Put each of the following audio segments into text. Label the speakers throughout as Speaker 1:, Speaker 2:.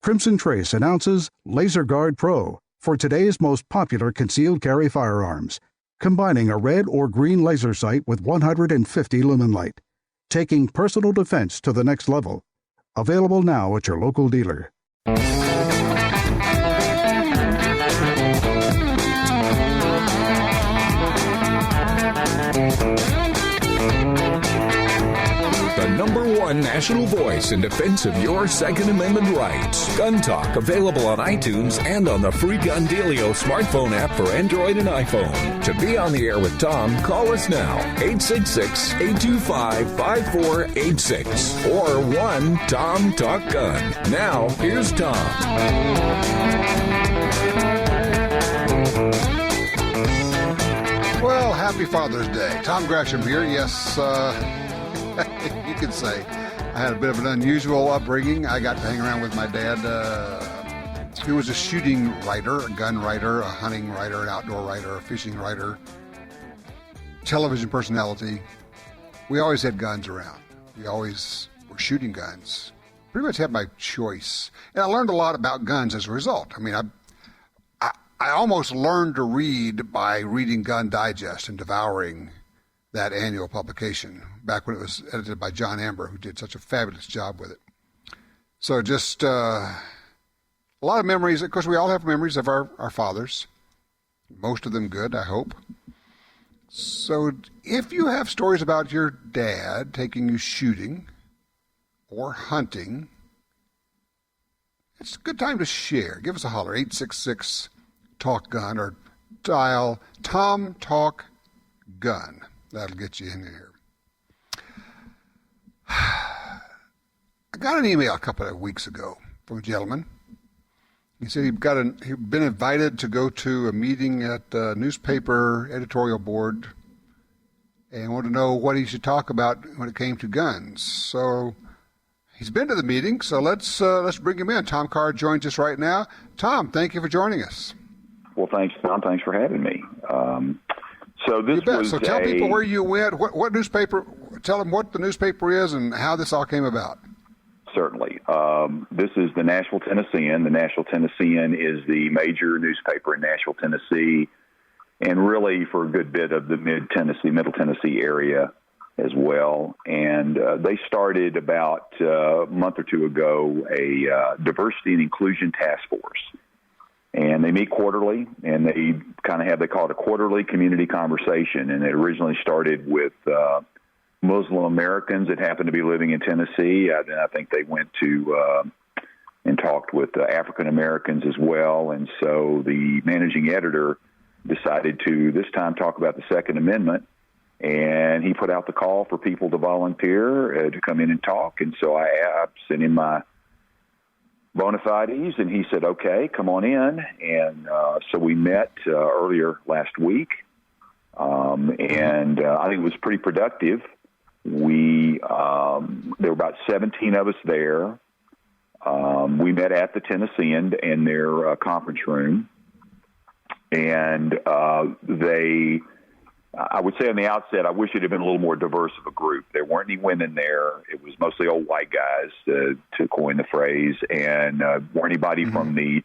Speaker 1: Crimson Trace announces Laser Guard Pro for today's most popular concealed carry firearms, combining a red or green laser sight with 150 lumen light, taking personal defense to the next level. Available now at your local dealer.
Speaker 2: The #1 national voice in defense of your Second Amendment rights. Gun Talk, available on iTunes and on the free GunDealio smartphone app for Android and iPhone. To be on the air with Tom, call us now, 866-825-5486 or 1-TOM-TALK-GUN. Now, here's Tom.
Speaker 3: Well, happy Father's Day. Tom Gresham here. Yes, you could say I had a bit of an unusual upbringing. I got to hang around with my dad, who was a shooting writer, a gun writer, a hunting writer, an outdoor writer, a fishing writer, television personality. We always had guns around. We always were shooting guns. Pretty much had my choice. And I learned a lot about guns as a result. I mean, I almost learned to read by reading Gun Digest and devouring that annual publication back when it was edited by John Amber, who did such a fabulous job with it. So just a lot of memories. Of course, we all have memories of our fathers, most of them good, I hope. So if you have stories about your dad taking you shooting or hunting, it's a good time to share. Give us a holler, 866-TALK-GUN, or dial Tom Talk Gun. That'll get you in here. I got an email a couple of weeks ago from a gentleman. He said he'd been invited to go to a meeting at the newspaper editorial board and wanted to know what he should talk about when it came to guns. So he's been to the meeting, so let's bring him in. Tom Carr joins us right now. Tom, thank you for joining us.
Speaker 4: Well, thanks, Tom. Thanks for having me. So
Speaker 3: tell people where you went, what newspaper, tell them what the newspaper is and how this all came about.
Speaker 4: Certainly. This is the Nashville Tennessean. The Nashville Tennessean is the major newspaper in Nashville, Tennessee, and really for a good bit of the Middle Tennessee area as well. And they started about a month or two ago a diversity and inclusion task force. And they meet quarterly, and they call it a quarterly community conversation. And it originally started with Muslim Americans that happened to be living in Tennessee. Then I think they went to and talked with African Americans as well. And so the managing editor decided to this time talk about the Second Amendment. And he put out the call for people to volunteer to come in and talk. And so I sent in my bona fides, and he said, okay, come on in. And so we met earlier last week, and I think it was pretty productive. There were about 17 of us there. We met at the Tennessean in their conference room, and I would say on the outset, I wish it had been a little more diverse of a group. There weren't any women there. It was mostly old white guys, to coin the phrase, and weren't anybody from the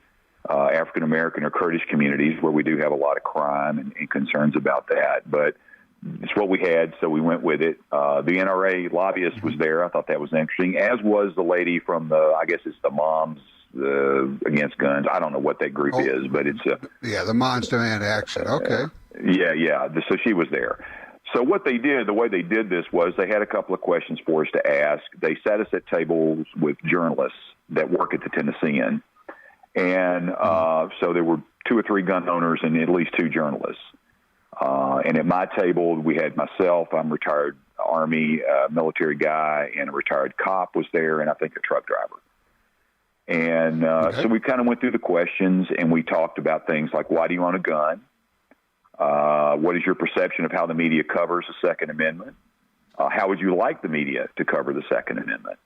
Speaker 4: African-American or Kurdish communities, where we do have a lot of crime and concerns about that. But it's what we had, so we went with it. The NRA lobbyist was there. I thought that was interesting, as was the lady from I guess it's the Moms Against Guns. I don't know what that group is, but it's
Speaker 3: the Moms Demand Action. Okay.
Speaker 4: Yeah. So she was there. So what they did, the way they did this was they had a couple of questions for us to ask. They sat us at tables with journalists that work at the Tennessean. And so there were 2 or 3 gun owners and at least 2 journalists. And at my table, we had myself, I'm a retired Army military guy, and a retired cop was there, and I think a truck driver. And so we kind of went through the questions, and we talked about things like, why do you own a gun? What is your perception of how the media covers the Second Amendment? How would you like the media to cover the Second Amendment?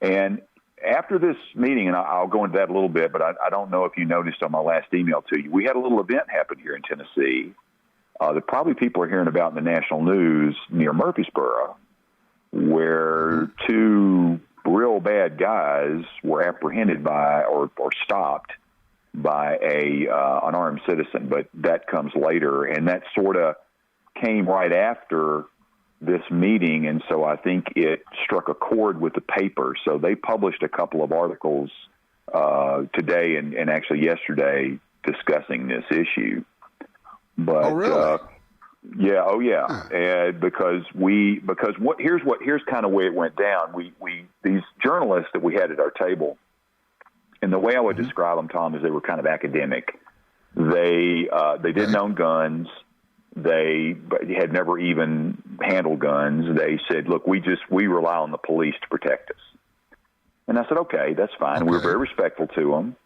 Speaker 4: And after this meeting, and I'll go into that a little bit, but I don't know if you noticed on my last email to you, we had a little event happen here in Tennessee that probably people are hearing about in the national news near Murfreesboro, where 2 real bad guys were apprehended by or stopped by an unarmed citizen, but that comes later, and that sort of came right after this meeting, and so I think it struck a chord with the paper. So they published a couple of articles today and actually yesterday discussing this issue. But
Speaker 3: oh, really?
Speaker 4: And because here's kind of where it went down. We these journalists that we had at our table, and the way I would describe them, Tom, is they were kind of academic. They didn't own guns. They had never even handled guns. They said, look, we rely on the police to protect us. And I said, okay, that's fine. Okay. We were very respectful to them.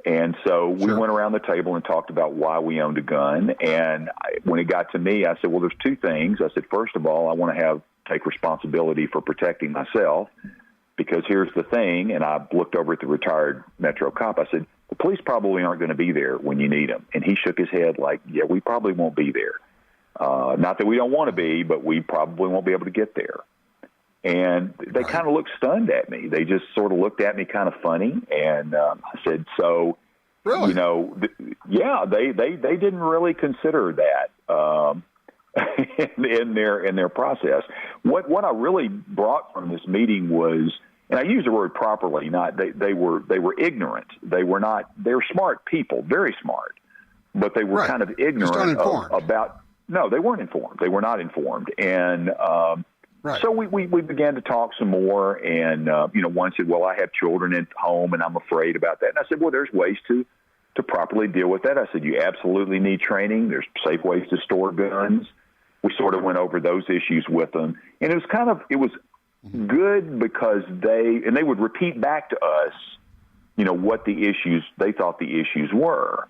Speaker 4: And so we went around the table and talked about why we owned a gun. And when it got to me, I said, well, there's two things. I said, first of all, I want to take responsibility for protecting myself, because here's the thing. And I looked over at the retired Metro cop. I said, the police probably aren't going to be there when you need them. And he shook his head like, yeah, we probably won't be there. Not that we don't want to be, but we probably won't be able to get there. And they kind of looked stunned at me. They just sort of looked at me kind of funny. And I said, so,
Speaker 3: really?
Speaker 4: They didn't really consider that in their process. What I really brought from this meeting was, and I use the word properly, not they were ignorant. They were smart people, very smart, but they were kind of ignorant about. No, they weren't informed. They were not informed. And so we began to talk some more. And, one said, well, I have children at home and I'm afraid about that. And I said, well, there's ways to properly deal with that. I said, you absolutely need training. There's safe ways to store guns. We sort of went over those issues with them. And it was good because they would repeat back to us, what they thought the issues were.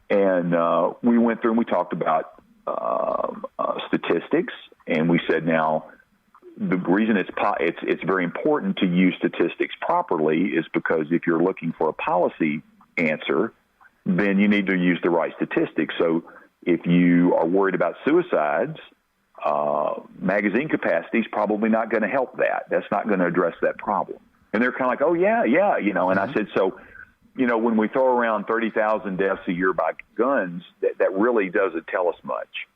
Speaker 4: And we went through and we talked about statistics, and we said, now the reason it's very important to use statistics properly is because if you're looking for a policy answer, then you need to use the right statistics. So if you are worried about suicides, magazine capacity is probably not going to help that. That's not going to address that problem. And they're kind of like, oh yeah, and I said, so when we throw around 30,000 deaths a year by guns, that really doesn't tell us much.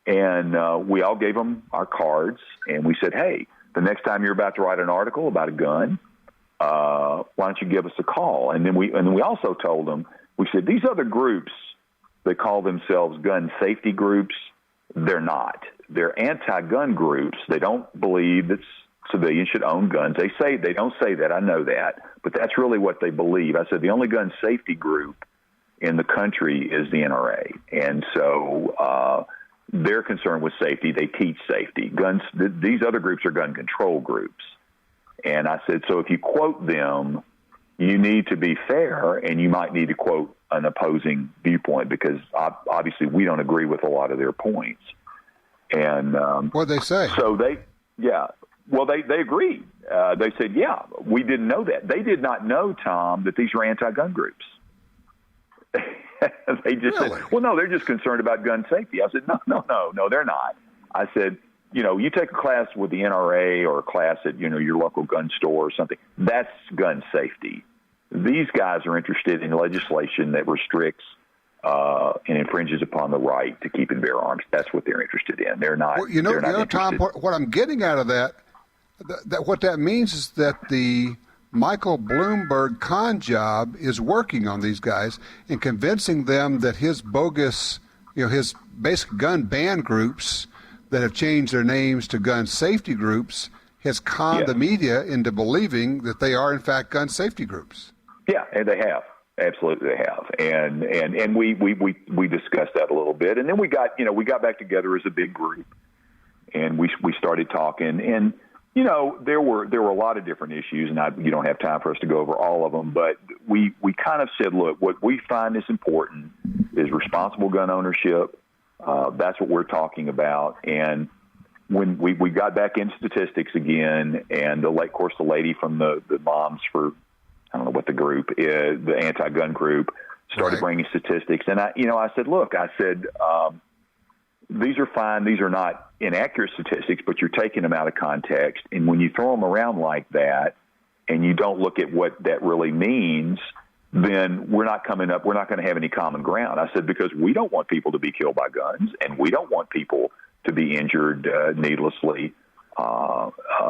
Speaker 4: And we all gave them our cards, and we said, hey, the next time you're about to write an article about a gun, why don't you give us a call? And then we also told them, we said, these other groups, they call themselves gun safety groups. They're not. They're anti-gun groups. They don't believe that civilians should own guns. They don't say that. I know that, but that's really what they believe. I said the only gun safety group in the country is the NRA, and so they're concerned with safety. They teach safety. Guns. These other groups are gun control groups, and I said, so if you quote them, you need to be fair, and you might need to quote an opposing viewpoint because obviously we don't agree with a lot of their points. And
Speaker 3: what'd they say?
Speaker 4: So well, they agreed. They said, yeah, we didn't know that. They did not know, Tom, that these are anti-gun groups. They just said, well, no, they're just concerned about gun safety. I said, no, they're not. I said, you take a class with the NRA or a class at, your local gun store or something. That's gun safety. These guys are interested in legislation that restricts and infringes upon the right to keep and bear arms. That's what they're interested in. They're not.
Speaker 3: Well, Tom, what I'm getting out of that what that means is that the Michael Bloomberg con job is working on these guys and convincing them that his bogus, his basic gun ban groups that have changed their names to gun safety groups has conned the media into believing that they are in fact gun safety groups.
Speaker 4: Yeah, and they have. Absolutely, they have, and we discussed that a little bit, and then we got back together as a big group, and we started talking, and there were a lot of different issues, and you don't have time for us to go over all of them, but we kind of said, look, what we find is important is responsible gun ownership. That's what we're talking about, and when we got back into statistics again, and of course the lady from the Moms for, I don't know what the group is, the anti-gun group, started bringing statistics. And I said, look, these are fine. These are not inaccurate statistics, but you're taking them out of context. And when you throw them around like that, and you don't look at what that really means, then we're not going to have any common ground. I said, because we don't want people to be killed by guns, and we don't want people to be injured needlessly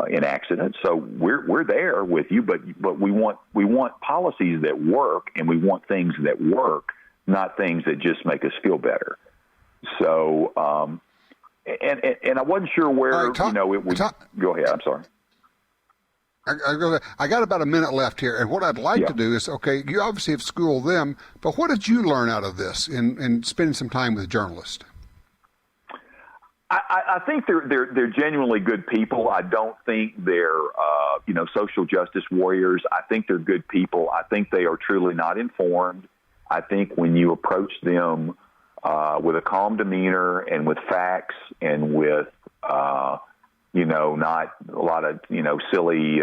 Speaker 4: in accidents. So we're there with you, but we want policies that work, and we want things that work, not things that just make us feel better. So, and I wasn't sure where,
Speaker 3: right, Tom,
Speaker 4: it would go ahead. I'm sorry.
Speaker 3: I got about a minute left here, and what I'd like to do is, okay, you obviously have schooled them, but what did you learn out of this in spending some time with journalists?
Speaker 4: I think they're genuinely good people. I don't think they're social justice warriors. I think they're good people. I think they are truly not informed. I think when you approach them with a calm demeanor and with facts and with not a lot of silly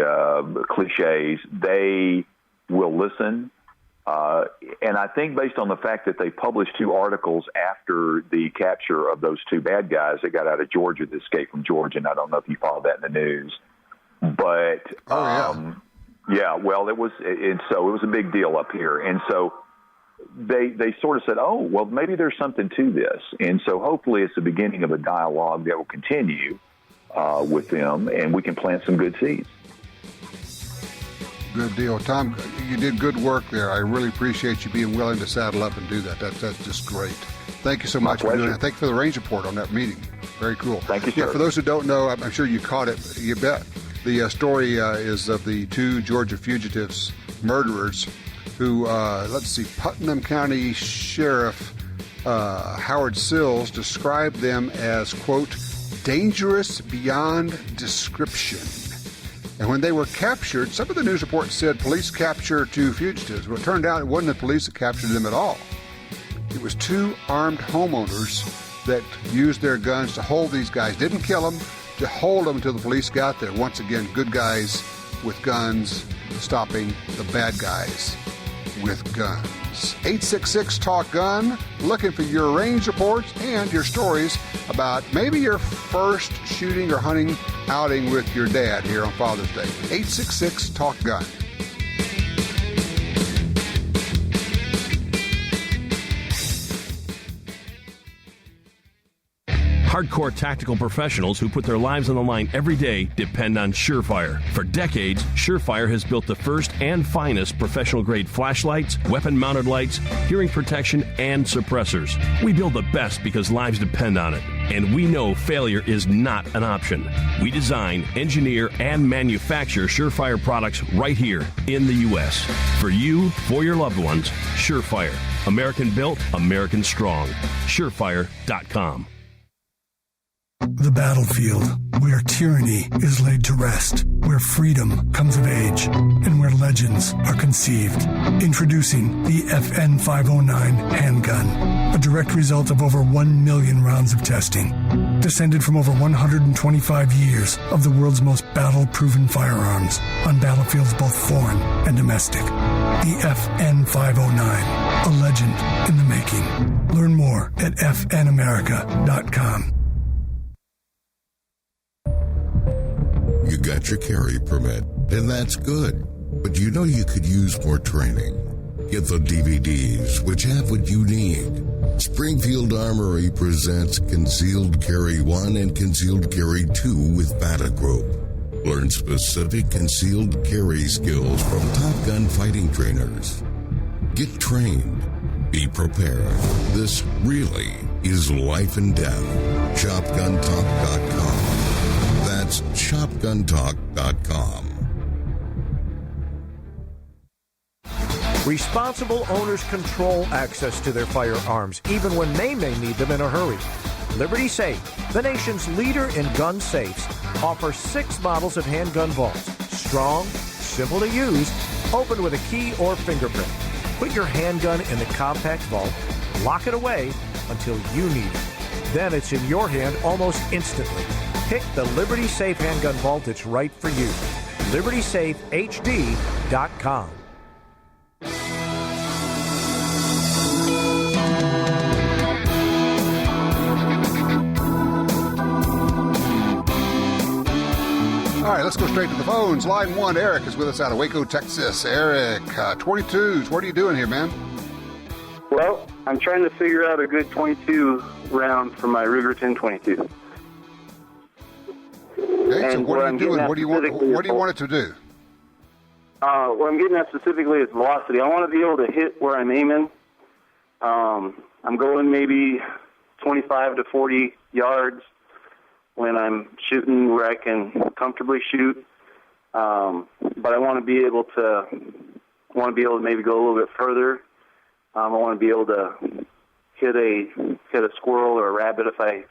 Speaker 4: cliches, they will listen. And I think based on the fact that they published 2 articles after the capture of those 2 bad guys that got out of Georgia, that escaped from Georgia, and I don't know if you followed that in the news, but well, it was a big deal up here, and so they sort of said, oh, well, maybe there's something to this, and so hopefully it's the beginning of a dialogue that will continue with them, and we can plant some good seeds.
Speaker 3: Good deal. Tom, you did good work there. I really appreciate you being willing to saddle up and do that. That's just great. Thank you so much for doing it. Thank you for the range report on that meeting. Very cool.
Speaker 4: Thank you, sir.
Speaker 3: Yeah, for those who don't know, I'm sure you caught it. You bet. The story is of the 2 Georgia fugitives, murderers, who, Putnam County Sheriff Howard Sills described them as, quote, dangerous beyond description. And when they were captured, some of the news reports said police captured 2 fugitives. Well, it turned out it wasn't the police that captured them at all. It was 2 armed homeowners that used their guns to hold these guys. Didn't kill them, to hold them until the police got there. Once again, good guys with guns stopping the bad guys with guns. 866-TALK-GUN, looking for your range reports and your stories about maybe your first shooting or hunting outing with your dad here on Father's Day. 866-TALK-GUN.
Speaker 5: Hardcore tactical professionals who put their lives on the line every day depend on Surefire. For decades, Surefire has built the first and finest professional-grade flashlights, weapon-mounted lights, hearing protection, and suppressors. We build the best because lives depend on it, and we know failure is not an option. We design, engineer, and manufacture Surefire products right here in the U.S. For you, for your loved ones, Surefire. American built, American strong. Surefire.com.
Speaker 6: The battlefield, where tyranny is laid to rest, where freedom comes of age, and where legends are conceived. Introducing the FN 509 handgun, a direct result of over 1 million rounds of testing. Descended from over 125 years of the world's most battle-proven firearms on battlefields both foreign and domestic. The FN 509, a legend in the making. Learn more at fnamerica.com.
Speaker 7: You got your carry permit, and that's good. But you know you could use more training. Get the DVDs, which have what you need. Springfield Armory presents Concealed Carry 1 and Concealed Carry 2 with Bata Group. Learn specific concealed carry skills from Top Gun fighting trainers. Get trained. Be prepared. This really is life and death. ShopGunTalk.com. That's ShopGunTalk.com.
Speaker 8: Responsible owners control access to their firearms, even when they may need them in a hurry. Liberty Safe, the nation's leader in gun safes, offers 6 models of handgun vaults. Strong, simple to use, open with a key or fingerprint. Put your handgun in the compact vault, lock it away until you need it. Then it's in your hand almost instantly. Pick the Liberty Safe handgun vault that's right for you. LibertySafeHD.com.
Speaker 3: All right, let's go straight to the phones. Line 1, Eric is with us out of Waco, Texas. Eric, 22s. What are you doing here, man?
Speaker 9: Well, I'm trying to figure out a good 22 round for my Ruger 1022.
Speaker 3: Okay, so what are you doing? What do you want it to do?
Speaker 9: What I'm getting at specifically is velocity. I want to be able to hit where I'm aiming. I'm going maybe 25 to 40 yards when I'm shooting where I can comfortably shoot. But I want to be able to maybe go a little bit further. I want to be able to hit a squirrel or a rabbit if I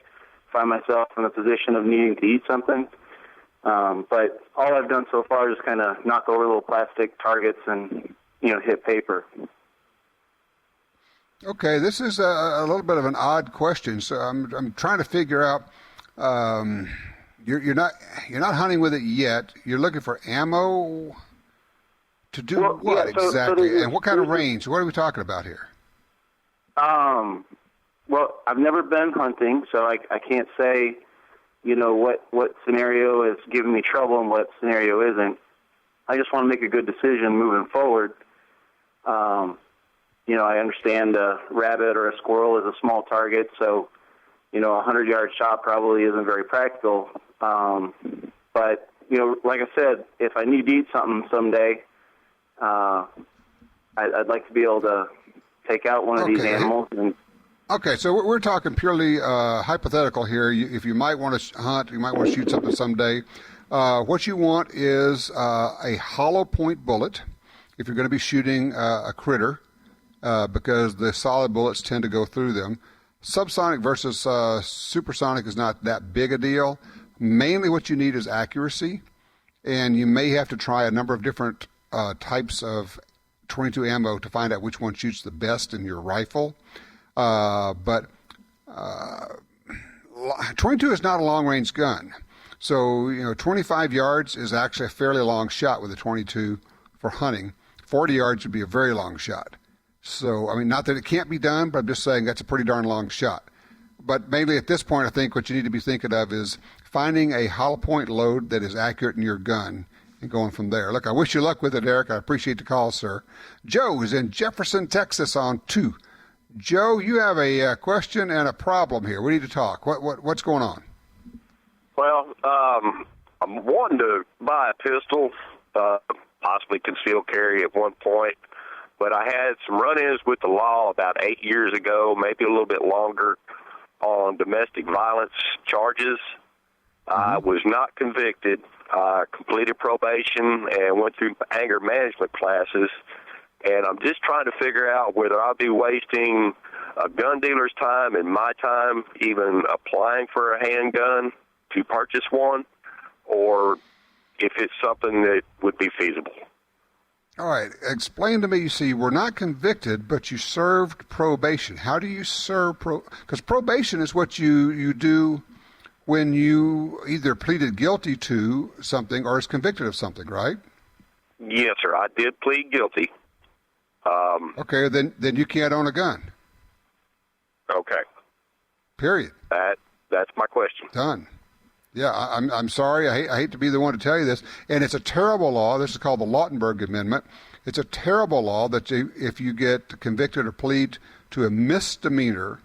Speaker 9: find myself in a position of needing to eat something. But all I've done so far is kind of knock over little plastic targets and, hit paper.
Speaker 3: Okay, this is a little bit of an odd question. So I'm trying to figure out. You're not hunting with it yet. You're looking for ammo to do what exactly, and what kind of range? What are we talking about here?
Speaker 9: Well, I've never been hunting, so I can't say, what scenario is giving me trouble and what scenario isn't. I just want to make a good decision moving forward. I understand a rabbit or a squirrel is a small target, so, a 100-yard shot probably isn't very practical. But, like I said, if I need to eat something someday, I'd like to be able to take out one of these animals.
Speaker 3: Okay, so we're talking purely hypothetical here. If you might want to hunt, you might want to shoot something someday. What you want is a hollow point bullet if you're going to be shooting a critter, because the solid bullets tend to go through them. Subsonic versus supersonic is not that big a deal. Mainly what you need is accuracy, and you may have to try a number of different types of 22 ammo to find out which one shoots the best in your rifle. But 22 is not a long-range gun. So, 25 yards is actually a fairly long shot with a 22 for hunting. 40 yards would be a very long shot. So, not that it can't be done, but I'm just saying that's a pretty darn long shot. But mainly at this point, I think what you need to be thinking of is finding a hollow point load that is accurate in your gun and going from there. Look, I wish you luck with it, Eric. I appreciate the call, sir. Joe is in Jefferson, Texas on 2. Joe, you have a question and a problem here. We need to talk. What's going on?
Speaker 10: Well, I'm wanting to buy a pistol, possibly concealed carry at one point, but I had some run-ins with the law about 8 years ago, maybe a little bit longer, on domestic violence charges. I was not convicted. I completed probation and went through anger management classes, and I'm just trying to figure out whether I'll be wasting a gun dealer's time and my time even applying for a handgun to purchase one, or if it's something that would be feasible.
Speaker 3: All right. Explain to me, you see, we're not convicted, but you served probation. How do you serve because probation is what you do when you either pleaded guilty to something or is convicted of something, right?
Speaker 10: Yes, sir. I did plead guilty.
Speaker 3: Okay, then you can't own a gun.
Speaker 10: Okay.
Speaker 3: Period.
Speaker 10: That's my question.
Speaker 3: Done. Yeah, I'm sorry. I hate to be the one to tell you this, and it's a terrible law. This is called the Lautenberg Amendment. It's a terrible law that if you get convicted or plead to a misdemeanor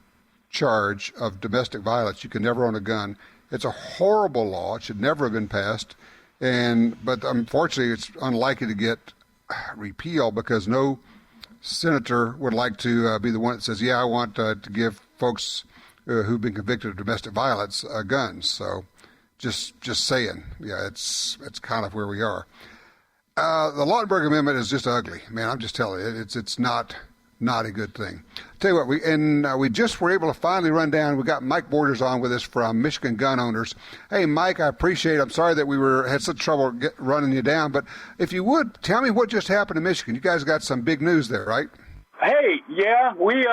Speaker 3: charge of domestic violence, you can never own a gun. It's a horrible law. It should never have been passed, but unfortunately, it's unlikely to get repealed because no senator would like to be the one that says, "Yeah, I want to give folks who've been convicted of domestic violence guns." So. Just saying. Yeah, it's kind of where we are. The Lautenberg Amendment is just ugly, man. I'm just telling you, it's not a good thing. Tell you what, we just were able to finally run down. We got Mike Borders on with us from Michigan Gun Owners. Hey, Mike, I appreciate it. I'm sorry that we had such trouble running you down, but if you would tell me what just happened in Michigan. You guys got some big news there, right?
Speaker 11: Hey, yeah, we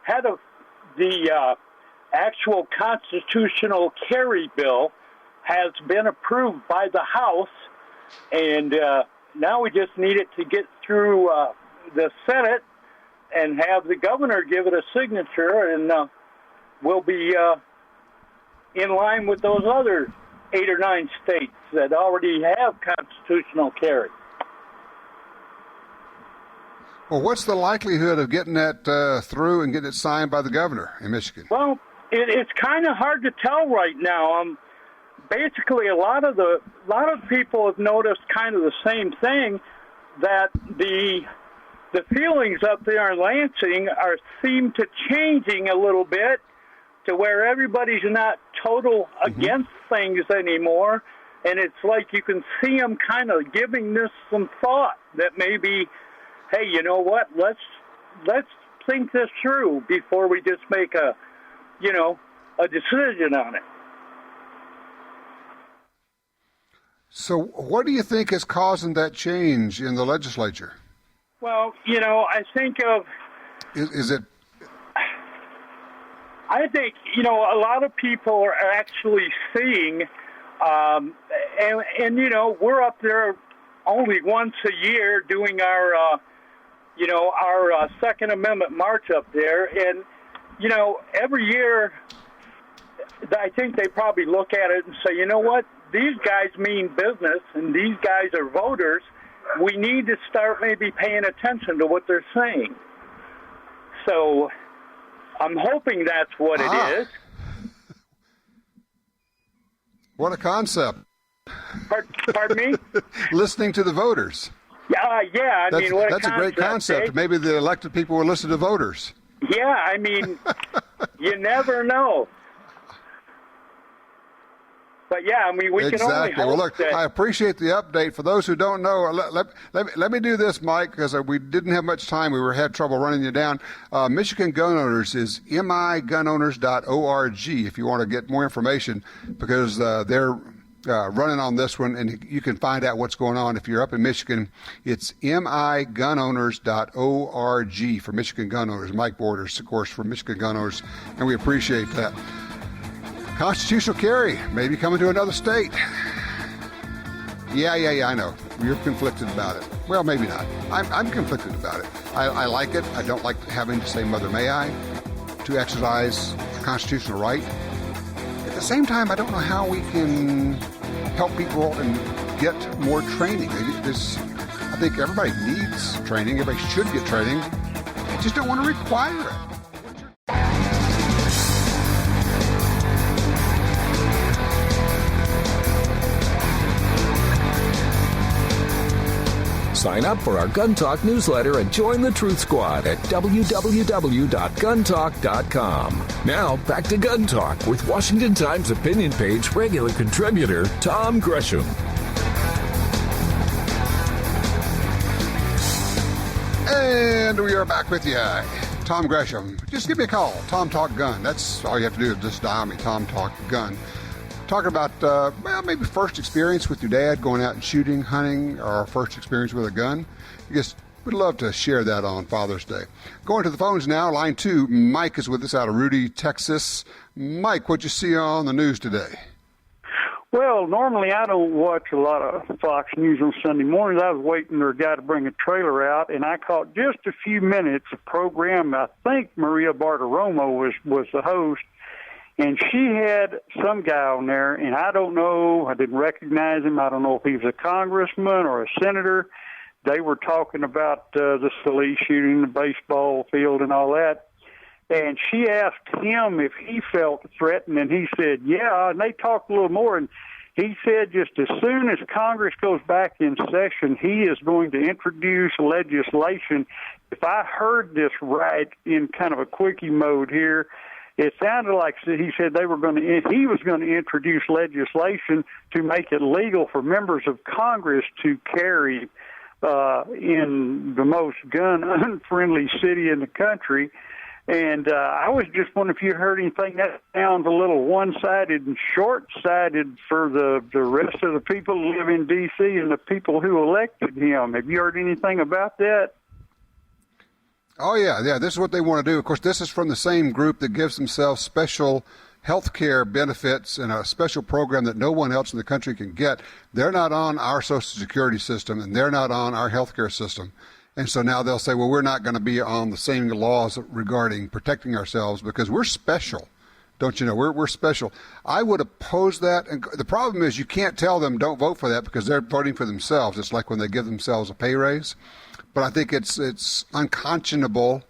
Speaker 11: had the actual constitutional carry bill has been approved by the House, and now we just need it to get through the Senate and have the governor give it a signature, and we'll be in line with those other 8 or 9 states that already have constitutional carry.
Speaker 3: Well, what's the likelihood of getting that through and getting it signed by the governor in Michigan?
Speaker 11: Well, it's kind of hard to tell right now. Basically, a lot of people have noticed kind of the same thing, that the feelings up there in Lansing seem to changing a little bit to where everybody's not total against things anymore, and it's like you can see them kind of giving this some thought that maybe, hey, you know what? Let's think this through before we just make a decision on it.
Speaker 3: So what do you think is causing that change in the legislature?
Speaker 11: Well, I think of...
Speaker 3: Is it...
Speaker 11: I think, a lot of people are actually seeing, and we're up there only once a year doing our Second Amendment march up there. And, every year, I think they probably look at it and say, you know what, these guys mean business and these guys are voters. We need to start maybe paying attention to what they're saying. So I'm hoping that's what it is.
Speaker 3: What a concept.
Speaker 11: Pardon me?
Speaker 3: Listening to the voters.
Speaker 11: Yeah.
Speaker 3: That's a great concept. Maybe the elected people will listen to voters.
Speaker 11: Yeah, you never know. But yeah, we can only hope.
Speaker 3: Well, look, I appreciate the update. For those who don't know, let me do this, Mike, because we didn't have much time. We had trouble running you down. Michigan Gun Owners is migunowners.org if you want to get more information, because they're running on this one, and you can find out what's going on. If you're up in Michigan, it's migunowners.org for Michigan Gun Owners. Mike Borders, of course, for Michigan Gun Owners, and we appreciate that. Constitutional carry, maybe coming to another state. Yeah, I know. You're conflicted about it. Well, maybe not. I'm conflicted about it. I like it. I don't like having to say, Mother, may I, to exercise a constitutional right. At the same time, I don't know how we can help people and get more training. I think everybody needs training. Everybody should get training. I just don't want to require it.
Speaker 2: Sign up for our Gun Talk newsletter and join the Truth Squad at www.guntalk.com. Now, back to Gun Talk with Washington Times opinion page regular contributor Tom Gresham.
Speaker 3: And we are back with you. Tom Gresham. Just give me a call. Tom Talk Gun. That's all you have to do is just dial me. Tom Talk Gun. Talking about, maybe first experience with your dad going out and shooting, hunting, or first experience with a gun. I guess we'd love to share that on Father's Day. Going to the phones now. Line 2, Mike is with us out of Rudy, Texas. Mike, what'd you see on the news today?
Speaker 12: Well, normally I don't watch a lot of Fox News on Sunday mornings. I was waiting for a guy to bring a trailer out, and I caught just a few minutes of program. I think Maria Bartiromo was the host. And she had some guy on there, and I don't know, I didn't recognize him. I don't know if he was a congressman or a senator. They were talking about the police shooting the baseball field and all that. And she asked him if he felt threatened, and he said, yeah. And they talked a little more, and he said just as soon as Congress goes back in session, he is going to introduce legislation. If I heard this right in kind of a quickie mode here, it sounded like he said he was going to introduce legislation to make it legal for members of Congress to carry in the most gun-unfriendly city in the country. And I was just wondering if you heard anything that sounds a little one-sided and short-sighted for the rest of the people who live in D.C. and the people who elected him. Have you heard anything about that?
Speaker 3: Oh, yeah. This is what they want to do. Of course, this is from the same group that gives themselves special health care benefits and a special program that no one else in the country can get. They're not on our Social Security system, and they're not on our health care system. And so now they'll say, well, we're not going to be on the same laws regarding protecting ourselves because we're special. Don't you know, we're special. I would oppose that. And the problem is you can't tell them don't vote for that because they're voting for themselves. It's like when they give themselves a pay raise. But I think it's unconscionable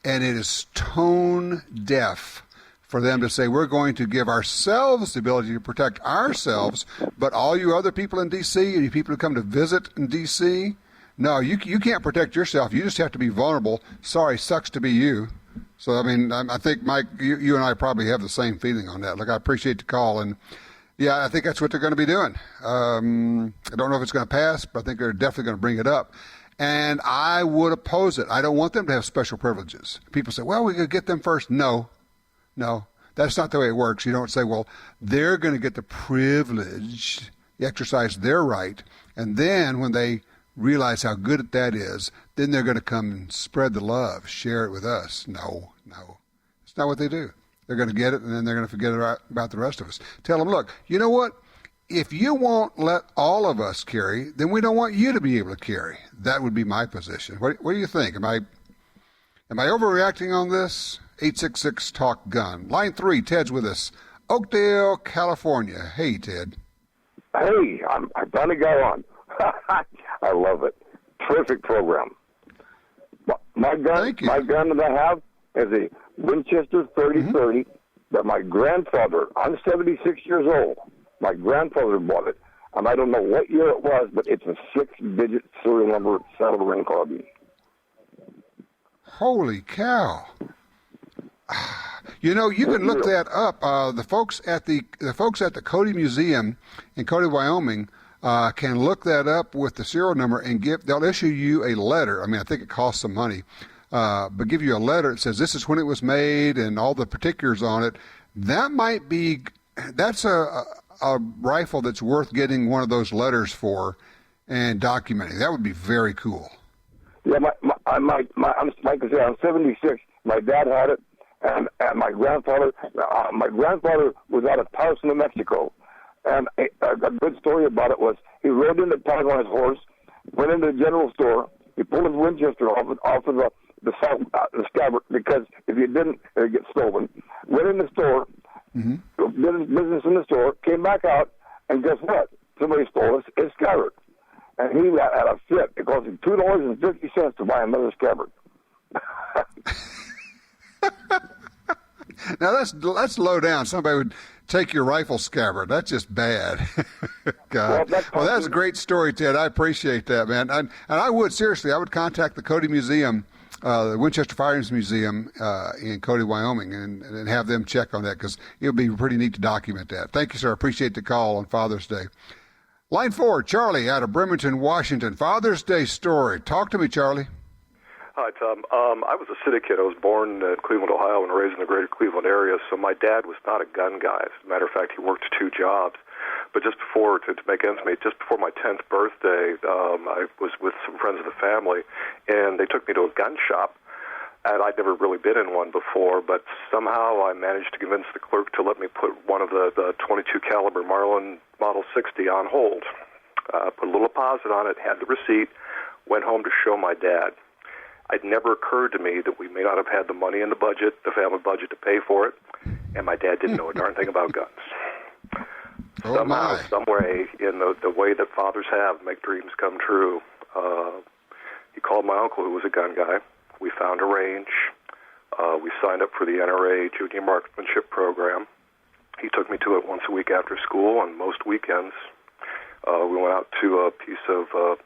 Speaker 3: and it is tone deaf for them to say we're going to give ourselves the ability to protect ourselves, but all you other people in D.C. and you people who come to visit in D.C., no, you can't protect yourself. You just have to be vulnerable. Sorry, sucks to be you. So, I mean, I think, Mike, you and I probably have the same feeling on that. Look, I appreciate the call. And, yeah, I think that's what they're going to be doing. I don't know if it's going to pass, but I think they're definitely going to bring it up. And I would oppose it. I don't want them to have special privileges. People say, well, we could get them first. No, that's not the way it works. You don't say, well, they're going to get the privilege, exercise their right, and then when they realize how good that is, then they're going to come and spread the love, share it with us. No. It's not what they do. They're going to get it, and then they're going to forget about the rest of us. Tell them, look, you know what? If you won't let all of us carry, then we don't want you to be able to carry. That would be my position. What do you think? Am I overreacting on this? 866-TALK-GUN. Line 3, Ted's with us. Oakdale, California. Hey, Ted.
Speaker 13: Hey, I'm going to go on. I love it. Terrific program. My gun that I have is a Winchester 30-30 that my grandfather, I'm 76 years old, my grandfather bought it, and I don't know what year it was, but it's a 6-digit serial number saddle-ring carbine.
Speaker 3: Holy cow. You know, you can look that up. The folks at the Cody Museum in Cody, Wyoming, can look that up with the serial number and they'll issue you a letter. I mean, I think it costs some money, but give you a letter that says this is when it was made and all the particulars on it. That's a rifle that's worth getting one of those letters for and documenting. That would be very cool.
Speaker 13: Yeah, I'm like I said, I'm 76. My dad had it, and my grandfather was out of Taos, New Mexico. And a good story about it was he rode into town on his horse, went into the general store, he pulled his Winchester off of the scabbard because if you didn't, it would get stolen. Went in the store, did his business in the store, came back out, and guess what? Somebody stole his scabbard. And he had a fit. It cost him $2.50 to buy another scabbard.
Speaker 3: Now that's low down. Somebody would take your rifle scabbard. That's just bad. God. Well, that's a great story, Ted. I appreciate that, man. And I would contact the Cody Museum, the Winchester Firearms Museum in Cody, Wyoming, and have them check on that because it would be pretty neat to document that. Thank you, sir. I appreciate the call on Father's Day. Line 4, Charlie out of Bremerton, Washington. Father's Day story. Talk to me, Charlie.
Speaker 14: Hi, Tom. I was a city kid. I was born in Cleveland, Ohio, and raised in the greater Cleveland area, so my dad was not a gun guy. As a matter of fact, he worked 2 jobs. But just before, to make ends meet, just before my 10th birthday, I was with some friends of the family, and they took me to a gun shop. And I'd never really been in one before, but somehow I managed to convince the clerk to let me put one of the 22 caliber Marlin Model 60 on hold. Put a little deposit on it, had the receipt, went home to show my dad. It never occurred to me that we may not have had the money in the budget, the family budget, to pay for it, and my dad didn't know a darn thing about guns. Somehow, some way, in the way that fathers have, make dreams come true. He called my uncle, who was a gun guy. We found a range. We signed up for the NRA Junior Marksmanship Program. He took me to it once a week after school on most weekends. We went out to a piece of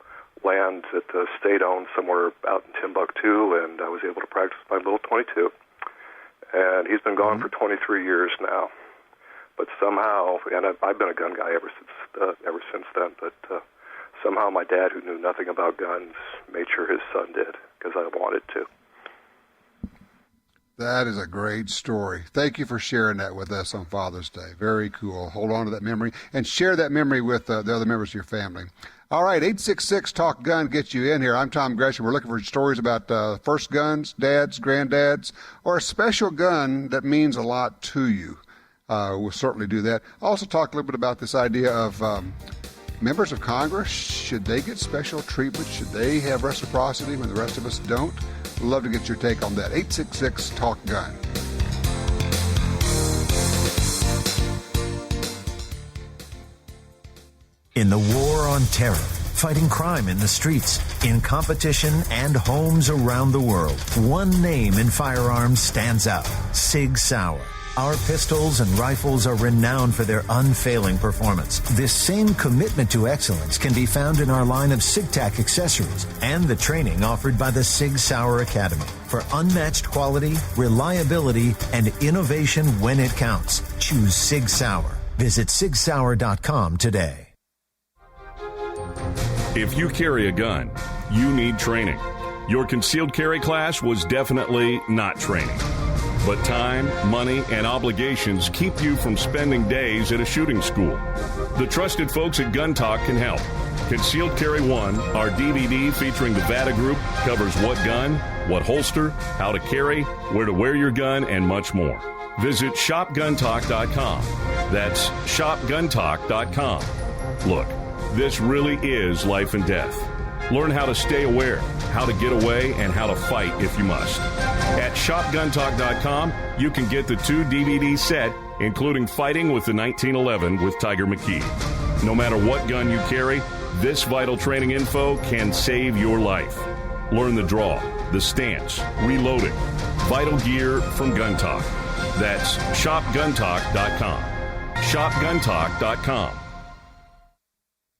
Speaker 14: land that the state owned somewhere out in Timbuktu, and I was able to practice my little 22. And he's been gone for 23 years now. But somehow, and I've been a gun guy ever since then, but somehow my dad, who knew nothing about guns, made sure his son did, because I wanted to.
Speaker 3: That is a great story. Thank you for sharing that with us on Father's Day. Very cool. Hold on to that memory and share that memory with the other members of your family. All right, 866-TALK-GUN gets you in here. I'm Tom Gresham. We're looking for stories about first guns, dads, granddads, or a special gun that means a lot to you. We'll certainly do that. Also talk a little bit about this idea of members of Congress. Should they get special treatment? Should they have reciprocity when the rest of us don't? We'd love to get your take on that. 866-TALK-GUN.
Speaker 15: In the war on terror, fighting crime in the streets, in competition and homes around the world, one name in firearms stands out: Sig Sauer. Our pistols and rifles are renowned for their unfailing performance. This same commitment to excellence can be found in our line of SigTac accessories and the training offered by the Sig Sauer Academy. For unmatched quality, reliability, and innovation when it counts, choose Sig Sauer. Visit sigsauer.com today.
Speaker 5: If you carry a gun, you need training. Your concealed carry class was definitely not training. But time, money, and obligations keep you from spending days at a shooting school. The trusted folks at Gun Talk can help. Concealed Carry 1, our DVD featuring the VADA Group, covers what gun, what holster, how to carry, where to wear your gun, and much more. Visit shopguntalk.com. That's shopguntalk.com. Look, this really is life and death. Learn how to stay aware, how to get away, and how to fight if you must. At shopguntalk.com, you can get the 2 DVD set, including Fighting with the 1911 with Tiger McKee. No matter what gun you carry, this vital training info can save your life. Learn the draw, the stance, reloading, vital gear from Gun Talk. That's shopguntalk.com. shopguntalk.com.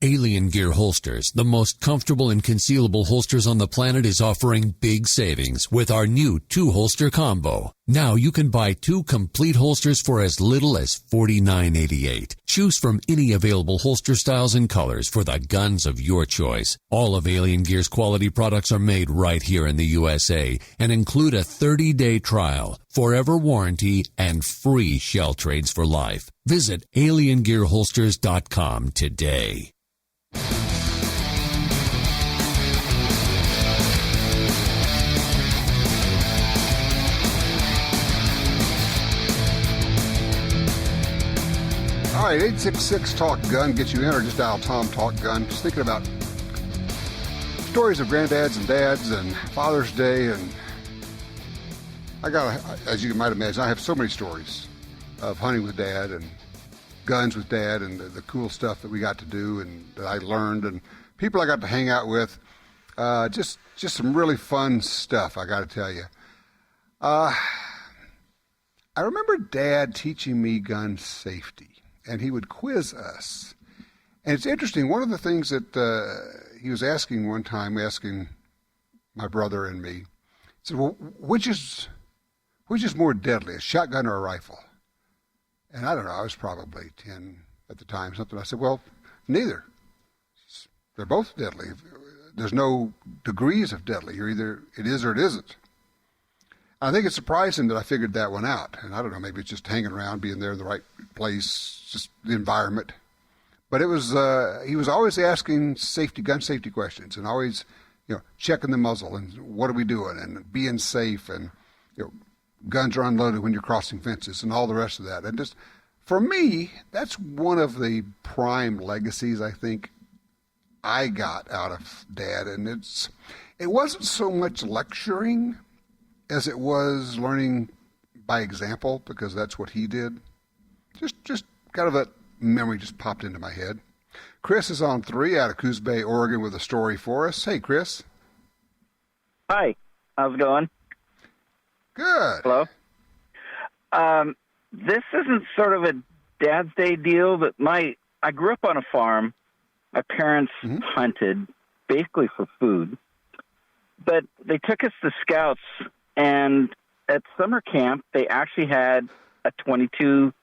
Speaker 16: Alien Gear Holsters, the most comfortable and concealable holsters on the planet, is offering big savings with our new 2-holster combo. Now you can buy 2 complete holsters for as little as $49.88. Choose from any available holster styles and colors for the guns of your choice. All of Alien Gear's quality products are made right here in the USA and include a 30-day trial, forever warranty, and free shell trades for life. Visit aliengearholsters.com today.
Speaker 3: All right, 866-TALK-GUN gets you in, or just dial Tom Talk Gun. Just thinking about stories of granddads and dads and Father's Day, and as you might imagine, I have so many stories of hunting with Dad and guns with Dad and the cool stuff that we got to do and that I learned and people I got to hang out with. Just some really fun stuff, I got to tell you. I remember Dad teaching me gun safety, and he would quiz us. And it's interesting, one of the things that he was asking one time, asking my brother and me, he said, well, which is more deadly, a shotgun or a rifle? And I don't know, I was probably 10 at the time, something. I said, well, neither. They're both deadly. There's no degrees of deadly. You're either it is or it isn't. I think it's surprising that I figured that one out. And I don't know, maybe it's just hanging around, being there in the right place, just the environment. But it was he was always asking gun safety questions, and always, checking the muzzle and what are we doing and being safe, and guns are unloaded when you're crossing fences and all the rest of that. And just for me, that's one of the prime legacies I think I got out of Dad. And it wasn't so much lecturing as it was learning by example, because that's what he did. Just kind of a memory just popped into my head. Chris is on 3 out of Coos Bay, Oregon, with a story for us. Hey, Chris.
Speaker 17: Hi. How's it going?
Speaker 3: Good.
Speaker 17: Hello. This isn't sort of a Dad's Day deal, but I grew up on a farm. My parents hunted basically for food, but they took us to Scouts, and at summer camp, they actually had a .22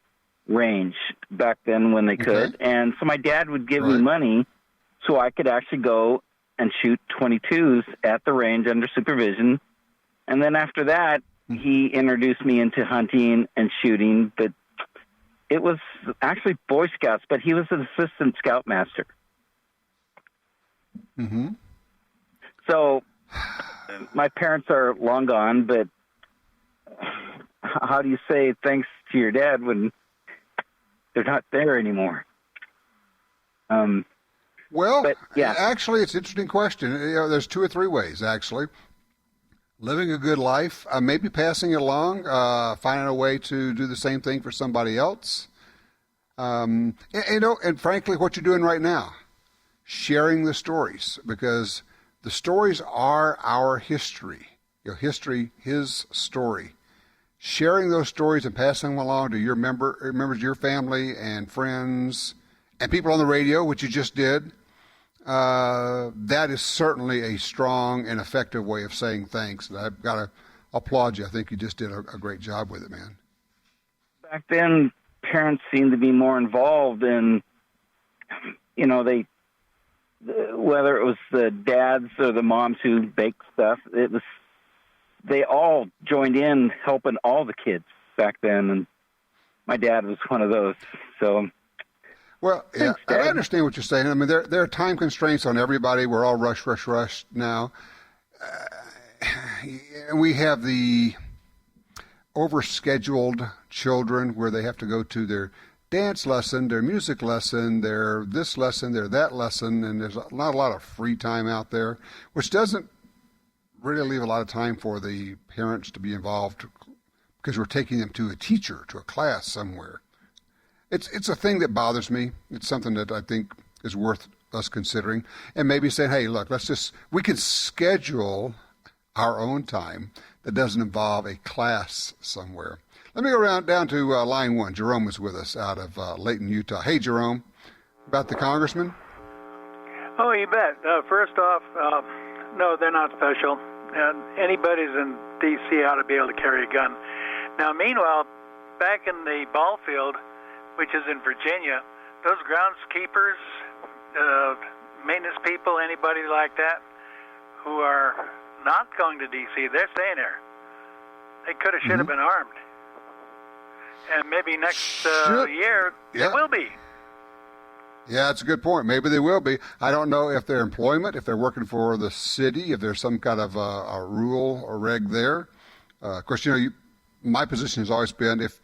Speaker 17: range back then when they could. And so my dad would give me money so I could actually go and shoot .22s at the range under supervision. And then after that, he introduced me into hunting and shooting, but it was actually Boy Scouts, but he was an assistant scoutmaster.
Speaker 3: Mm-hmm.
Speaker 17: So my parents are long gone, but how do you say thanks to your dad when they're not there anymore?
Speaker 3: Actually, it's an interesting question. There's 2 or 3 ways, actually. Living a good life, maybe passing it along, finding a way to do the same thing for somebody else. And frankly, what you're doing right now, sharing the stories, because the stories are our history. History, his story. Sharing those stories and passing them along to your members of your family and friends and people on the radio, which you just did, that is certainly a strong and effective way of saying thanks. And I've got to applaud you. I think you just did a great job with it, man.
Speaker 17: Back then, parents seemed to be more involved in, whether it was the dads or the moms who baked stuff, they all joined in helping all the kids back then, and my dad was one of those. So,
Speaker 3: well, yeah, I understand what you're saying. I mean, there are time constraints on everybody. We're all rush now. And we have the overscheduled children where they have to go to their dance lesson, their music lesson, their this lesson, their that lesson, and there's not a lot of free time out there, which doesn't really leave a lot of time for the parents to be involved, because we're taking them to a teacher, to a class somewhere. It's a thing that bothers me. It's something that I think is worth us considering, and maybe saying, hey, look, we can schedule our own time that doesn't involve a class somewhere. Let me go down to line 1. Jerome is with us out of Layton, Utah. Hey, Jerome, about the congressman?
Speaker 18: Oh, you bet. First off, no, they're not special. And anybody's in D.C. ought to be able to carry a gun. Now, meanwhile, back in the ball field, which is in Virginia, those groundskeepers, maintenance people, anybody like that, who are not going to D.C., they're staying there. They could have, should have been armed. And maybe next year, they will be.
Speaker 3: Yeah, that's a good point. Maybe they will be. I don't know if their employment, if they're working for the city, if there's some kind of a rule or reg there. Of course, my position has always been if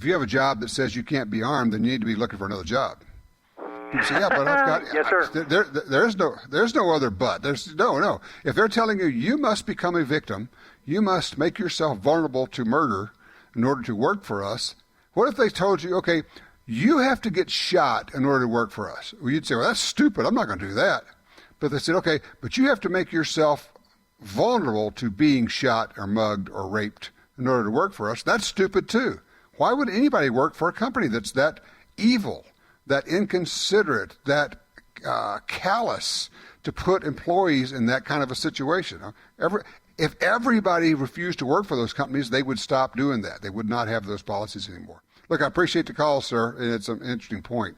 Speaker 3: you have a job that says you can't be armed, then you need to be looking for another job. You say, yeah, but I've got.
Speaker 18: Yes, sir.
Speaker 3: There's no other but. There's no. If they're telling you must become a victim, you must make yourself vulnerable to murder in order to work for us. What if they told you, okay, you have to get shot in order to work for us? Well, you'd say, well, that's stupid. I'm not going to do that. But they said, okay, but you have to make yourself vulnerable to being shot or mugged or raped in order to work for us. That's stupid too. Why would anybody work for a company that's that evil, that inconsiderate, that callous to put employees in that kind of a situation? If everybody refused to work for those companies, they would stop doing that. They would not have those policies anymore. Look, I appreciate the call, sir, and it's an interesting point.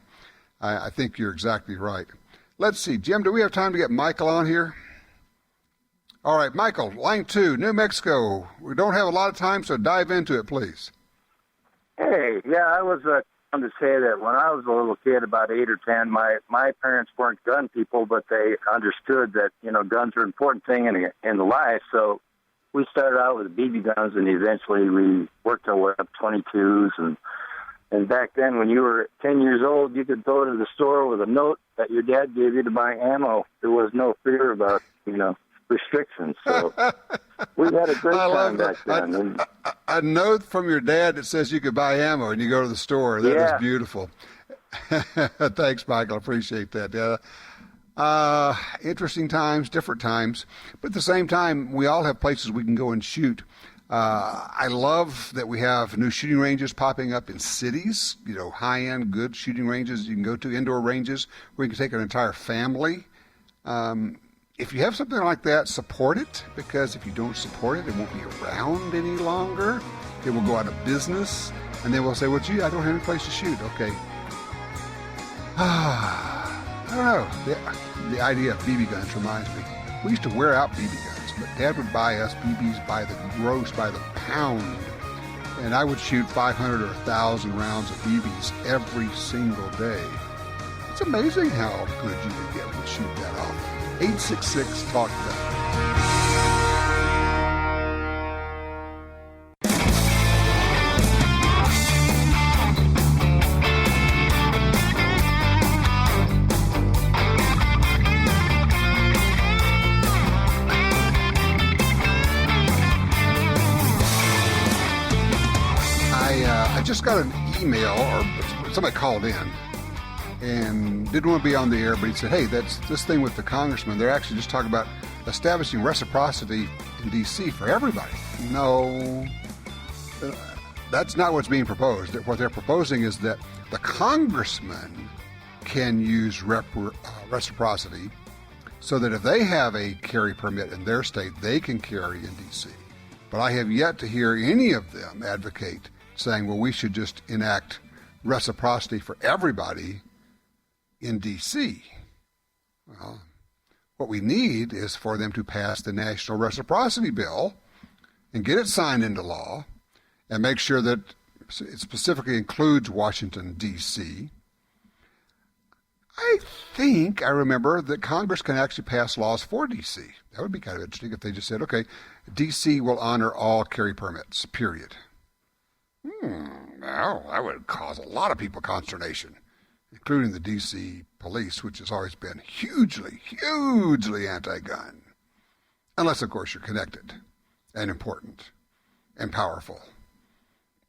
Speaker 3: I think you're exactly right. Let's see. Jim, do we have time to get Michael on here? All right, Michael, line 2, New Mexico. We don't have a lot of time, so dive into it, please.
Speaker 19: Hey, yeah, I was going to say that when I was a little kid, about 8 or 10, my parents weren't gun people, but they understood that, guns are an important thing in life. So we started out with BB guns, and eventually we worked our way up 22s. And back then, when you were 10 years old, you could go to the store with a note that your dad gave you to buy ammo. There was no fear about, restrictions. So we had a great time back then.
Speaker 3: A note from your dad that says you could buy ammo and you go to the store. That is beautiful. Thanks, Michael. Appreciate that. Yeah. Interesting times, different times. But at the same time, we all have places we can go and shoot. I love that we have new shooting ranges popping up in cities, high-end, good shooting ranges you can go to, indoor ranges where you can take an entire family. If you have something like that, support it, because if you don't support it, it won't be around any longer. It will go out of business, and then we'll say, well, gee, I don't have any place to shoot. Okay. I don't know. The idea of BB guns reminds me. We used to wear out BB guns, but Dad would buy us BBs by the gross, by the pound, and I would shoot 500 or 1,000 rounds of BBs every single day. It's amazing how good you can get when you shoot that off. 866-TALK-GUN. I just got an email, or somebody called in, and didn't want to be on the air, but he said, hey, that's this thing with the congressman. They're actually just talking about establishing reciprocity in D.C. for everybody. No, that's not what's being proposed. What they're proposing is that the congressman can use reciprocity so that if they have a carry permit in their state, they can carry in D.C. But I have yet to hear any of them advocate saying, well, we should just enact reciprocity for everybody in D.C. Well, what we need is for them to pass the National Reciprocity Bill and get it signed into law and make sure that it specifically includes Washington, D.C. I remember that Congress can actually pass laws for D.C. That would be kind of interesting if they just said, okay, D.C. will honor all carry permits, period. Well, that would cause a lot of people consternation, including the D.C. police, which has always been hugely, hugely anti-gun. Unless, of course, you're connected and important and powerful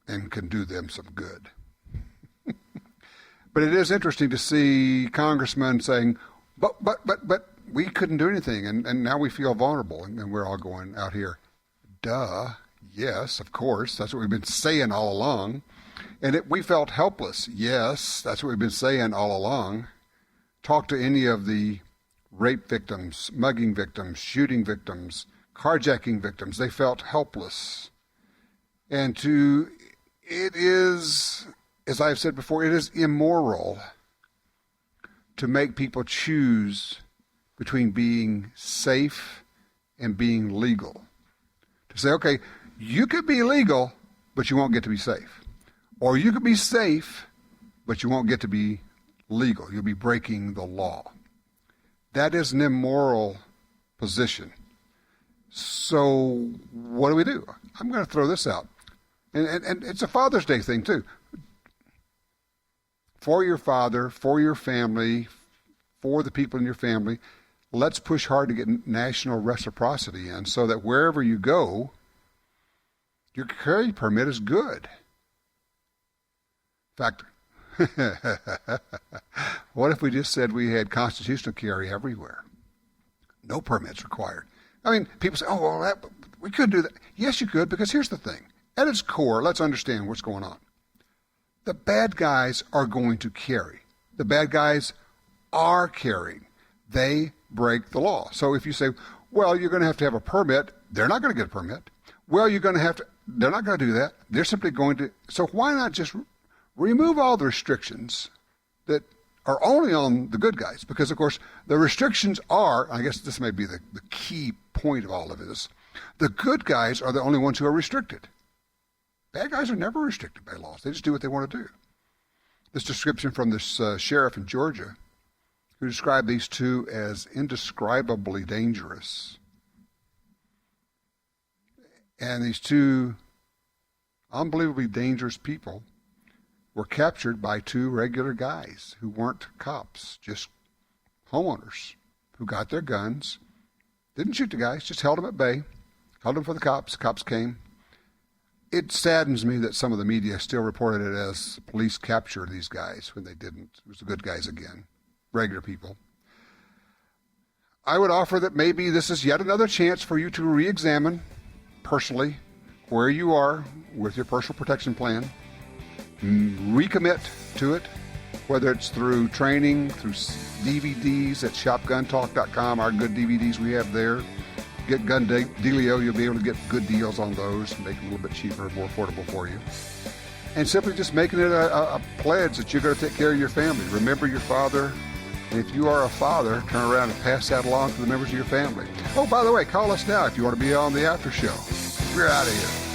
Speaker 3: and can do them some good. But it is interesting to see congressmen saying, but we couldn't do anything, and now we feel vulnerable, and we're all going out here. Duh. Yes, of course. That's what we've been saying all along. And we felt helpless. Yes, that's what we've been saying all along. Talk to any of the rape victims, mugging victims, shooting victims, carjacking victims. They felt helpless. And it is, as I've said before, it is immoral to make people choose between being safe and being legal. To say, okay, you could be legal, but you won't get to be safe. Or you could be safe, but you won't get to be legal. You'll be breaking the law. That is an immoral position. So what do we do? I'm going to throw this out. And it's a Father's Day thing, too. For your father, for your family, for the people in your family, let's push hard to get national reciprocity in so that wherever you go, your carry permit is good. In fact, what if we just said we had constitutional carry everywhere? No permits required. I mean, people say, oh, well, we could do that. Yes, you could, because here's the thing. At its core, let's understand what's going on. The bad guys are going to carry. The bad guys are carrying. They break the law. So if you say, well, you're going to have a permit, they're not going to get a permit. Well, they're not going to do that. They're simply going to. So why not just remove all the restrictions that are only on the good guys? Because, of course, the restrictions are, I guess this may be the key point of all of this, the good guys are the only ones who are restricted. Bad guys are never restricted by laws. They just do what they want to do. This description from this sheriff in Georgia who described these two as indescribably dangerous. And these two unbelievably dangerous people were captured by two regular guys who weren't cops, just homeowners who got their guns, didn't shoot the guys, just held them at bay, held them for the cops. The cops came. It saddens me that some of the media still reported it as police captured these guys when they didn't. It was the good guys again, regular people. I would offer that maybe this is yet another chance for you to re-examine personally where you are with your personal protection plan, recommit to it, whether it's through training, through DVDs at shopguntalk.com, our good DVDs we have there. Get GunDealio, you'll be able to get good deals on those, make it a little bit cheaper, more affordable for you. And simply just making it a pledge that you're going to take care of your family. Remember your father. And if you are a father, turn around and pass that along to the members of your family. Oh, by the way, call us now if you want to be on the after show. We're out of here.